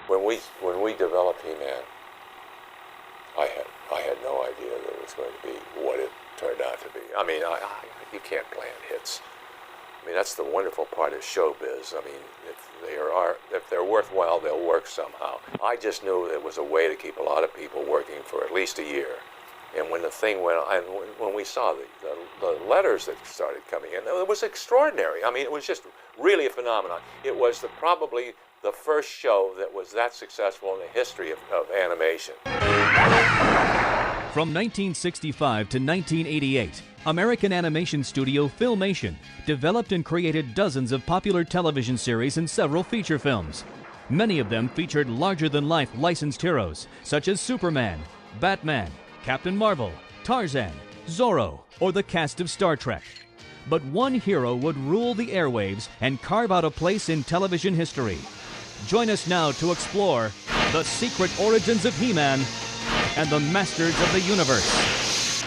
When we developed He-Man, I had no idea that it was going to be what it turned out to be. I mean, you can't plan hits. I mean, that's the wonderful part of showbiz. I mean, if they're worthwhile, they'll work somehow. I just knew it was a way to keep a lot of people working for at least a year. And when the thing went, and when we saw the letters that started coming in, it was extraordinary. I mean, it was just really a phenomenon. It was probably the first show that was that successful in the history of animation. From 1965 to 1988, American animation studio Filmation developed and created dozens of popular television series and several feature films. Many of them featured larger-than-life licensed heroes, such as Superman, Batman, Captain Marvel, Tarzan, Zorro, or the cast of Star Trek. But one hero would rule the airwaves and carve out a place in television history. Join us now to explore the secret origins of He-Man and the Masters of the Universe.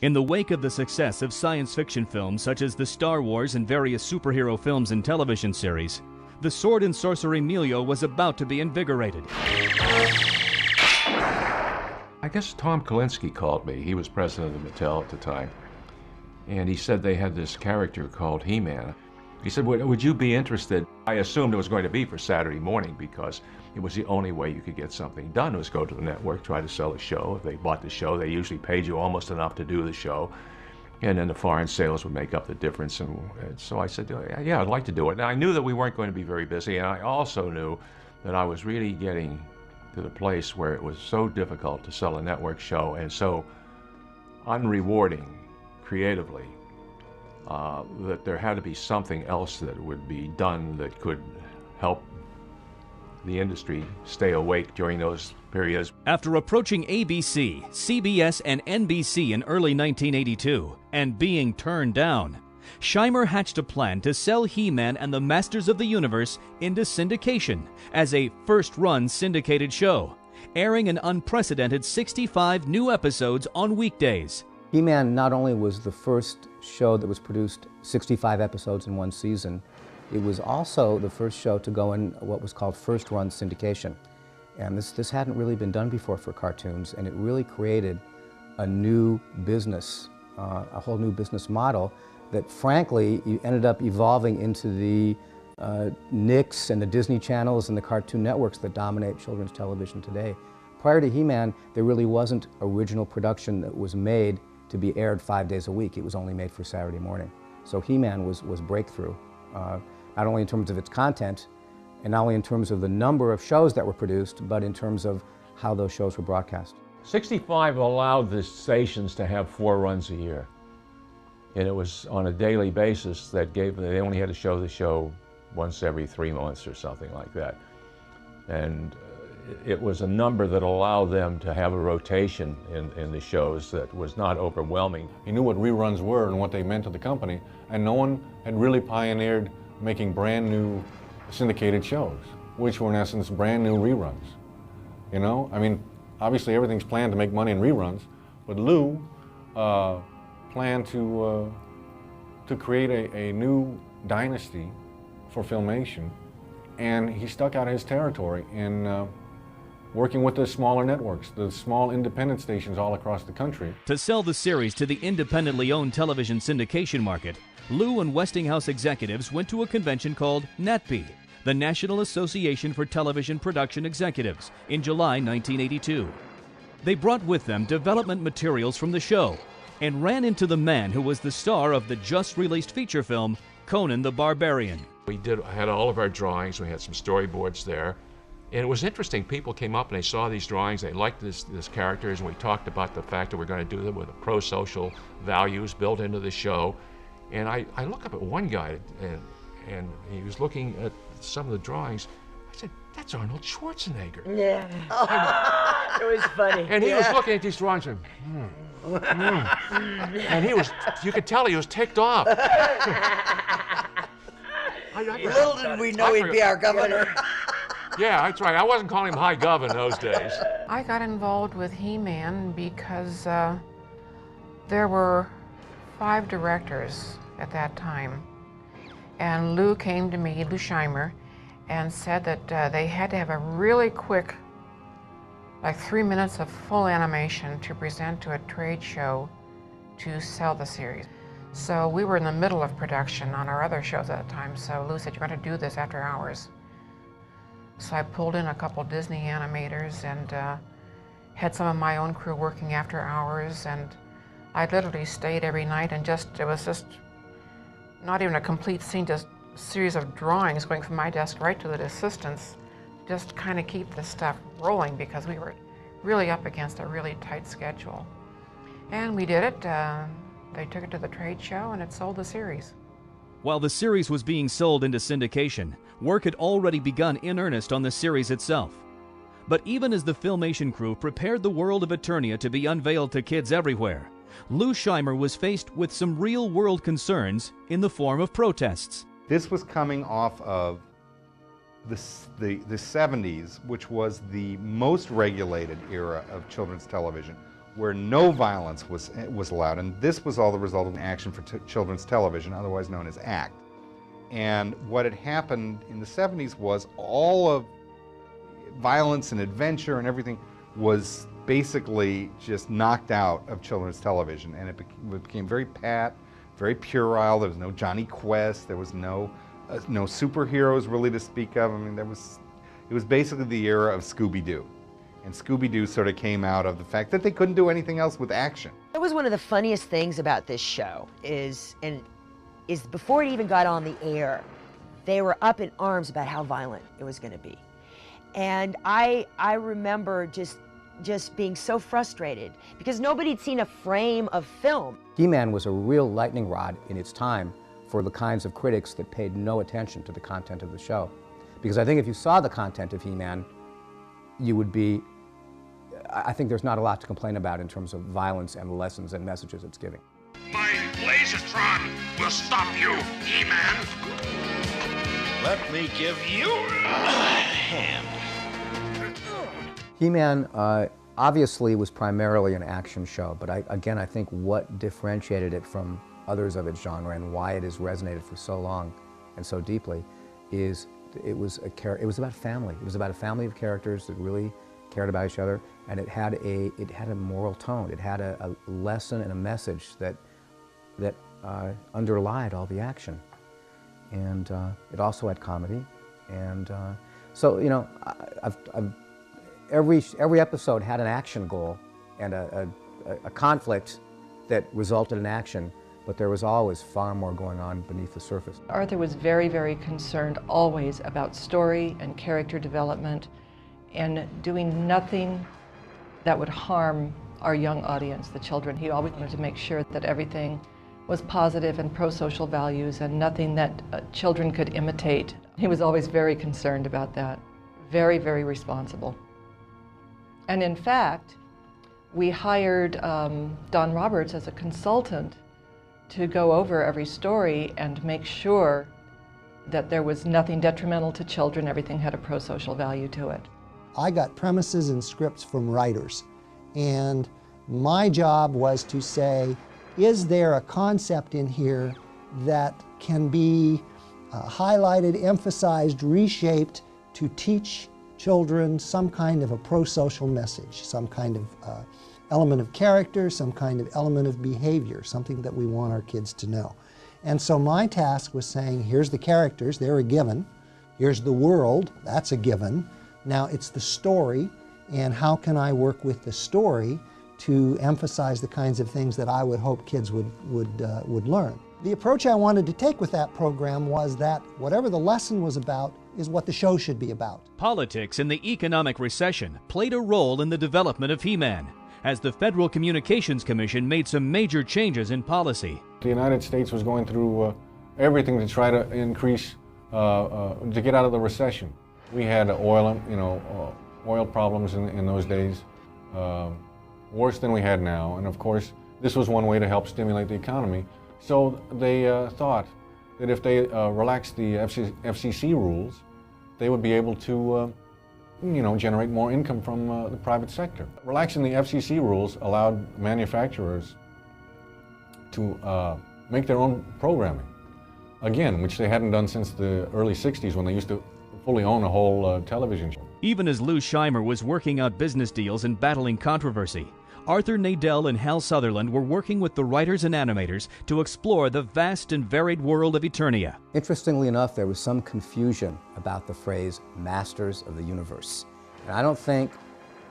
In the wake of the success of science fiction films such as the Star Wars and various superhero films and television series, the sword and sorcery milieu was about to be invigorated. I guess Tom Kalinske called me. He was president of Mattel at the time. And he said they had this character called He-Man. He said, would you be interested? I assumed it was going to be for Saturday morning because it was the only way you could get something done was go to the network, try to sell a show. If they bought the show, they usually paid you almost enough to do the show. And then the foreign sales would make up the difference. And so I said, yeah, I'd like to do it. And I knew that we weren't going to be very busy. And I also knew that I was really getting to the place where it was so difficult to sell a network show and so unrewarding creatively that there had to be something else that would be done that could help the industry stay awake during those periods. After approaching ABC, CBS, and NBC in early 1982 and being turned down, Scheimer hatched a plan to sell He-Man and the Masters of the Universe into syndication as a first-run syndicated show, airing an unprecedented 65 new episodes on weekdays. He-Man not only was the first show that was produced 65 episodes in one season, it was also the first show to go in what was called first-run syndication. And this hadn't really been done before for cartoons, and it really created a new business, a whole new business model that frankly ended up evolving into the Nicks and the Disney channels and the Cartoon Networks that dominate children's television today. Prior to He-Man, there really wasn't original production that was made to be aired 5 days a week. It was only made for Saturday morning. So He-Man was breakthrough, not only in terms of its content, and not only in terms of the number of shows that were produced, but in terms of how those shows were broadcast. 65 allowed the stations to have 4 runs a year. And it was on a daily basis that they only had to show the show once every 3 months or something like that. And it was a number that allowed them to have a rotation in the shows that was not overwhelming. He knew what reruns were and what they meant to the company, and no one had really pioneered making brand new syndicated shows, which were in essence brand new reruns. You know, I mean, obviously everything's planned to make money in reruns, but Lou planned to create a new dynasty for Filmation, and he stuck out his territory in working with the smaller networks, the small independent stations all across the country. To sell the series to the independently owned television syndication market, Lou and Westinghouse executives went to a convention called NATPE, the National Association for Television Production Executives, in July 1982. They brought with them development materials from the show and ran into the man who was the star of the just-released feature film, Conan the Barbarian. We had all of our drawings, we had some storyboards there, and it was interesting. People came up and they saw these drawings, they liked this characters, and we talked about the fact that we're going to do them with pro-social values built into the show. And I look up at one guy, and he was looking at some of the drawings. I said, "That's Arnold Schwarzenegger." Yeah. It was funny. And he was looking at these drawings and, and he was, you could tell he was ticked off. Little did we know he'd be our governor. Yeah, that's right. I wasn't calling him High Gov in those days. I got involved with He-Man because there were 5 directors at that time. And Lou came to me, Lou Scheimer, and said that they had to have a really quick, like 3 minutes of full animation to present to a trade show to sell the series. So we were in the middle of production on our other shows at the time, so Lou said, "You're going to do this after hours." So I pulled in a couple Disney animators and had some of my own crew working after hours, and I literally stayed every night and it was just not even a complete scene, just a series of drawings going from my desk right to the assistants, just kind of keep the stuff rolling because we were really up against a really tight schedule. And we did it. They took it to the trade show and it sold the series. While the series was being sold into syndication, work had already begun in earnest on the series itself. But even as the Filmation crew prepared the world of Eternia to be unveiled to kids everywhere, Lou Scheimer was faced with some real-world concerns in the form of protests. This was coming off of the 70s, which was the most regulated era of children's television, where no violence was allowed, and this was all the result of Action for Children's Television, otherwise known as ACT. And what had happened in the 70s was all of violence and adventure and everything was basically just knocked out of children's television, and it became very pat, very puerile. There was no Johnny Quest, there was no superheroes really to speak of. I mean, it was basically the era of Scooby-Doo. And Scooby-Doo sort of came out of the fact that they couldn't do anything else with action. That was one of the funniest things about this show is before it even got on the air, they were up in arms about how violent it was going to be. And I remember just being so frustrated because nobody had seen a frame of film. He-Man was a real lightning rod in its time for the kinds of critics that paid no attention to the content of the show. Because I think if you saw the content of He-Man, you would be, I think there's not a lot to complain about in terms of violence and lessons and messages it's giving. My Lasertron will stop you, He-Man. Let me give you a hand. He-Man obviously was primarily an action show, but I think what differentiated it from others of its genre and why it has resonated for so long and so deeply is it was about family. It was about a family of characters that really cared about each other, and it had a moral tone. It had a lesson and a message that underlied all the action, and it also had comedy, and so you know, every episode had an action goal and a conflict that resulted in action, but there was always far more going on beneath the surface. Arthur was very, very concerned always about story and character development and doing nothing that would harm our young audience, the children. He always wanted to make sure that everything was positive and pro-social values and nothing that children could imitate. He was always very concerned about that. Very, very responsible. And in fact, we hired Don Roberts as a consultant to go over every story and make sure that there was nothing detrimental to children, everything had a pro-social value to it. I got premises and scripts from writers, and my job was to say, is there a concept in here that can be highlighted, emphasized, reshaped to teach children some kind of a pro-social message, some kind of element of character, some kind of element of behavior, something that we want our kids to know. And so my task was saying, here's the characters, they're a given. Here's the world, that's a given. Now it's the story, and how can I work with the story to emphasize the kinds of things that I would hope kids would learn. The approach I wanted to take with that program was that whatever the lesson was about is what the show should be about. Politics and the economic recession played a role in the development of He-Man, as the Federal Communications Commission made some major changes in policy. The United States was going through everything to try to increase, to get out of the recession. We had oil problems in those days, worse than we had now. And of course, this was one way to help stimulate the economy. So they thought that if they relaxed the FCC rules, they would be able to generate more income from the private sector. Relaxing the FCC rules allowed manufacturers to make their own programming, again, which they hadn't done since the early 60s when they used to fully own a whole television show. Even as Lou Scheimer was working out business deals and battling controversy, Arthur Nadell and Hal Sutherland were working with the writers and animators to explore the vast and varied world of Eternia. Interestingly enough, there was some confusion about the phrase Masters of the Universe. And I don't think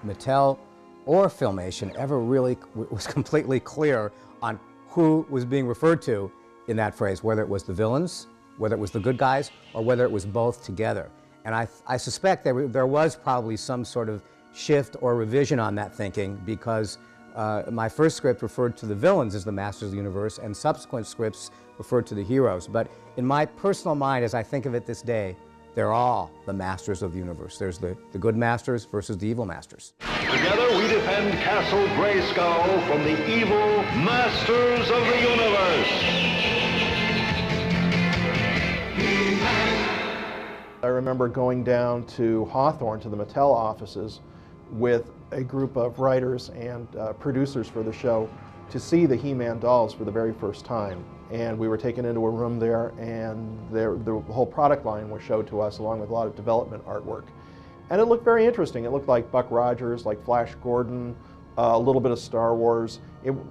Mattel or Filmation ever really was completely clear on who was being referred to in that phrase, whether it was the villains, whether it was the good guys, or whether it was both together. And I suspect there was probably some sort of shift or revision on that thinking, because my first script referred to the villains as the Masters of the Universe, and subsequent scripts referred to the heroes. But in my personal mind, as I think of it this day, they're all the Masters of the Universe. There's the good Masters versus the evil Masters. Together we defend Castle Grayskull from the evil Masters of the Universe. I remember going down to Hawthorne, to the Mattel offices, with a group of writers and producers for the show to see the He-Man dolls for the very first time. And we were taken into a room there, and the whole product line was showed to us, along with a lot of development artwork. And it looked very interesting. It looked like Buck Rogers, like Flash Gordon, a little bit of Star Wars,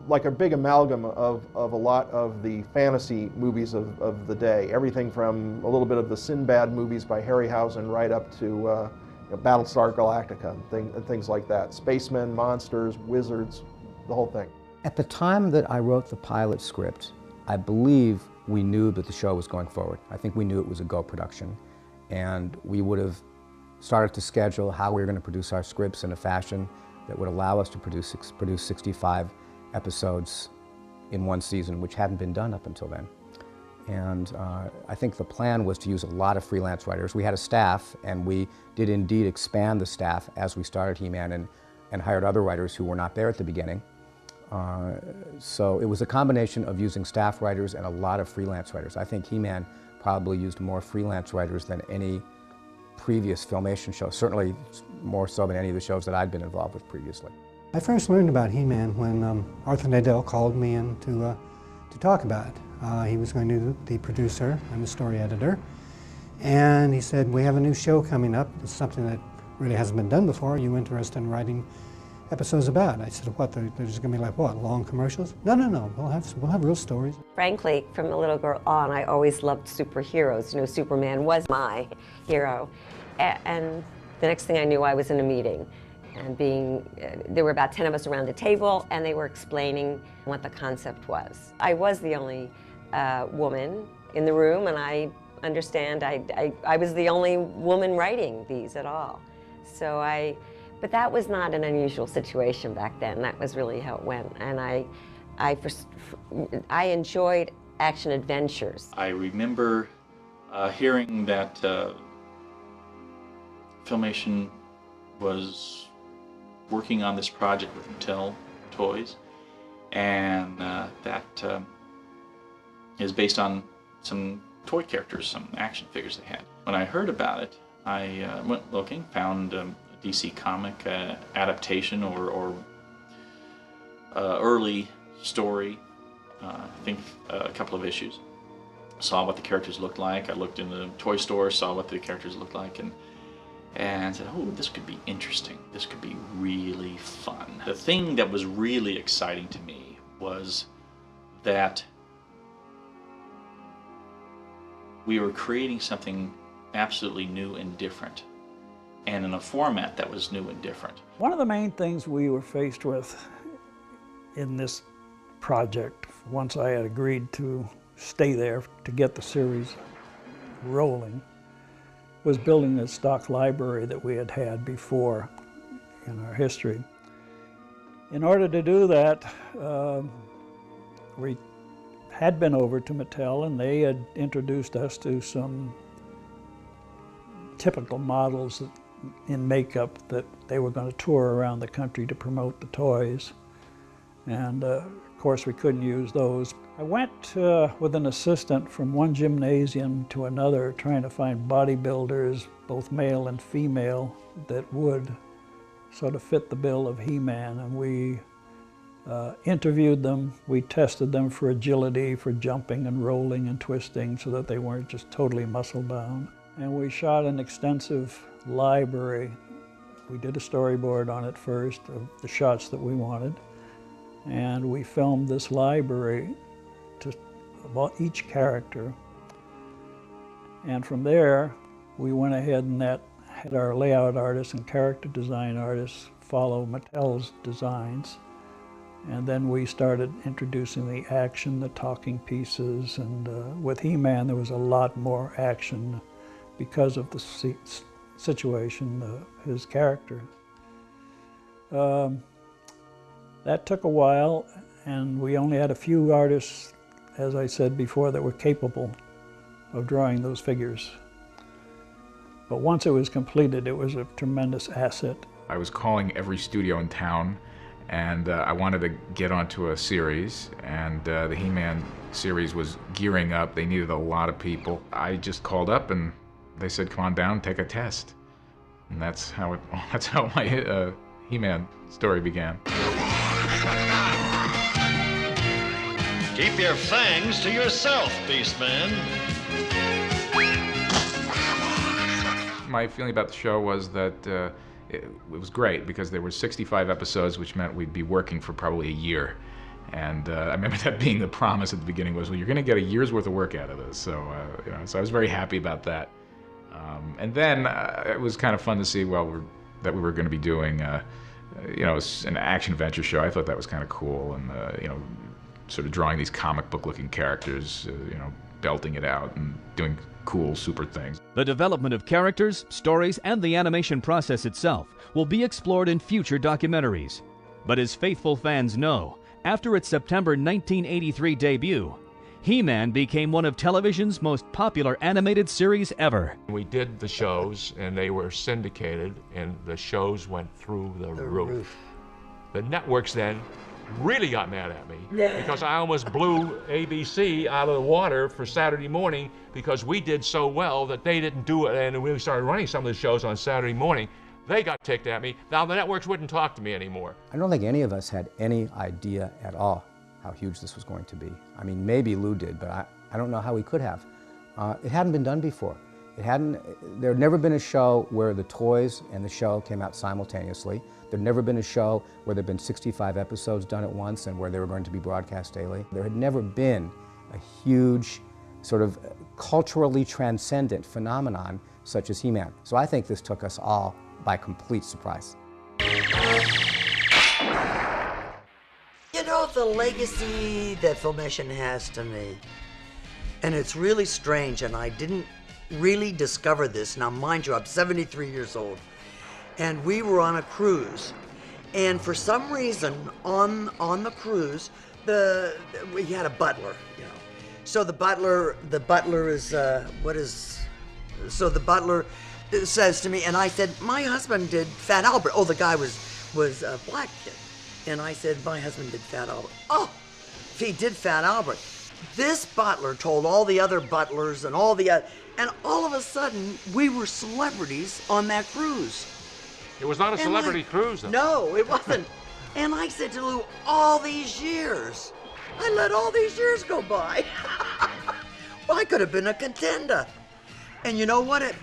like a big amalgam of a lot of the fantasy movies of the day. Everything from a little bit of the Sinbad movies by Harryhausen right up to Battlestar Galactica and things like that. Spacemen, monsters, wizards, the whole thing. At the time that I wrote the pilot script, I believe we knew that the show was going forward. I think we knew it was a Go production, and we would have started to schedule how we were going to produce our scripts in a fashion that would allow us to produce 65 episodes in one season, which hadn't been done up until then. And I think the plan was to use a lot of freelance writers. We had a staff, and we did indeed expand the staff as we started He-Man, and hired other writers who were not there at the beginning. So it was a combination of using staff writers and a lot of freelance writers. I think He-Man probably used more freelance writers than any previous Filmation show, certainly more so than any of the shows that I'd been involved with previously. I first learned about He-Man when Arthur Nadell called me in to talk about it. He was going to be the producer and the story editor, and he said, we have a new show coming up. It's something that really hasn't been done before. Are you interested in writing episodes about? I said, what, they're just going to be like, what, long commercials? No, we'll have real stories. Frankly, from a little girl on, I always loved superheroes. You know, Superman was my hero. And the next thing I knew, I was in a meeting. And there were about 10 of us around the table, and they were explaining what the concept was. I was the only woman in the room, and I understand I was the only woman writing these at all. But that was not an unusual situation back then. That was really how it went. And I enjoyed action adventures. I remember hearing that Filmation was working on this project with Mattel Toys, and that is based on some toy characters, some action figures they had. When I heard about it, I went looking, found DC comic adaptation or early story, I think a couple of issues. Saw what the characters looked like. I looked in the toy store, saw what the characters looked like, and said, oh, this could be interesting. This could be really fun. The thing that was really exciting to me was that we were creating something absolutely new and different, and in a format that was new and different. One of the main things we were faced with in this project, once I had agreed to stay there to get the series rolling, was building the stock library that we had had before in our history. In order to do that, we had been over to Mattel, and they had introduced us to some typical models in makeup that they were going to tour around the country to promote the toys. And of course we couldn't use those. I went with an assistant from one gymnasium to another trying to find bodybuilders, both male and female, that would sort of fit the bill of He-Man. And we interviewed them, we tested them for agility, for jumping and rolling and twisting so that they weren't just totally muscle bound. and we shot an extensive library. We did a storyboard on it first of the shots that we wanted, and we filmed this library about each character. And from there, we went ahead and had our layout artists and character design artists follow Mattel's designs. And then we started introducing the action, the talking pieces, and with He-Man there was a lot more action because of the situation, his character. That took a while, and we only had a few artists, as I said before, that were capable of drawing those figures. But once it was completed, it was a tremendous asset. I was calling every studio in town, and I wanted to get onto a series, and the He-Man series was gearing up. They needed a lot of people. I just called up, and they said, "Come on down, take a test," and that's how my He-Man story began. Keep your fangs to yourself, Beastman. My feeling about the show was that it was great because there were 65 episodes, which meant we'd be working for probably a year. And I remember that being the promise at the beginning was, well, you're going to get a year's worth of work out of this. So, so I was very happy about that. And then it was kind of fun to see, that we were going to be doing, an action-adventure show. I thought that was kind of cool, and sort of drawing these comic book-looking characters, belting it out and doing cool, super things. The development of characters, stories, and the animation process itself will be explored in future documentaries. But as faithful fans know, after its September 1983 debut, He-Man became one of television's most popular animated series ever. We did the shows, and they were syndicated, and the shows went through the roof. The networks then really got mad at me because I almost blew ABC out of the water for Saturday morning because we did so well that they didn't do it, and we started running some of the shows on Saturday morning. They got ticked at me. Now the networks wouldn't talk to me anymore. I don't think any of us had any idea at all how huge this was going to be. I mean, maybe Lou did, but I don't know how we could have. It hadn't been done before. There had never been a show where the toys and the show came out simultaneously. There'd never been a show where there'd been 65 episodes done at once and where they were going to be broadcast daily. There had never been a huge, sort of culturally transcendent phenomenon such as He-Man. So I think this took us all by complete surprise. You know, the legacy that Filmation has to me, and it's really strange, and I didn't really discover this. Now, mind you, I'm 73 years old, and we were on a cruise, and for some reason, on the cruise, we had a butler, So the butler says to me, and I said, my husband did Fat Albert. Oh, the guy was a black kid. And I said, my husband did Fat Albert. Oh, he did Fat Albert. This butler told all the other butlers and all of a sudden, we were celebrities on that cruise. It was not a celebrity cruise, though. No, it wasn't. And I said to Lou, all these years, I let all these years go by. Well, I could have been a contender. And you know what?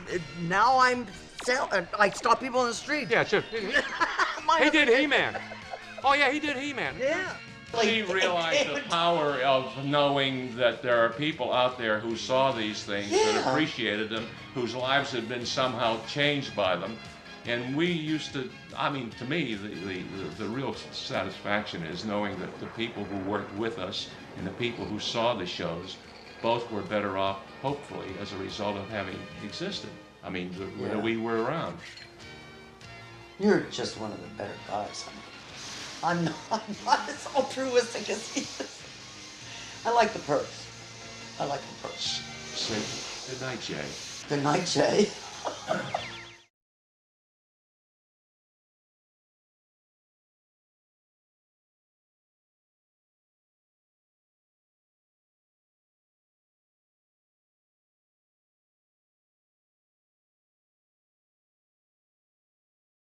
Now I stop people on the street. Yeah, sure. He did He-Man. Oh, yeah, he did He-Man. Yeah. He realized the power of knowing that there are people out there who saw these things and appreciated them, whose lives had been somehow changed by them. And we used to, I mean, to me, the real satisfaction is knowing that the people who worked with us and the people who saw the shows both were better off, hopefully, as a result of having existed. I mean, we were around. You're just one of the better guys. I'm not as altruistic as he is. I like the purse. I like the purse. Say good night, Jay. Good night, Jay.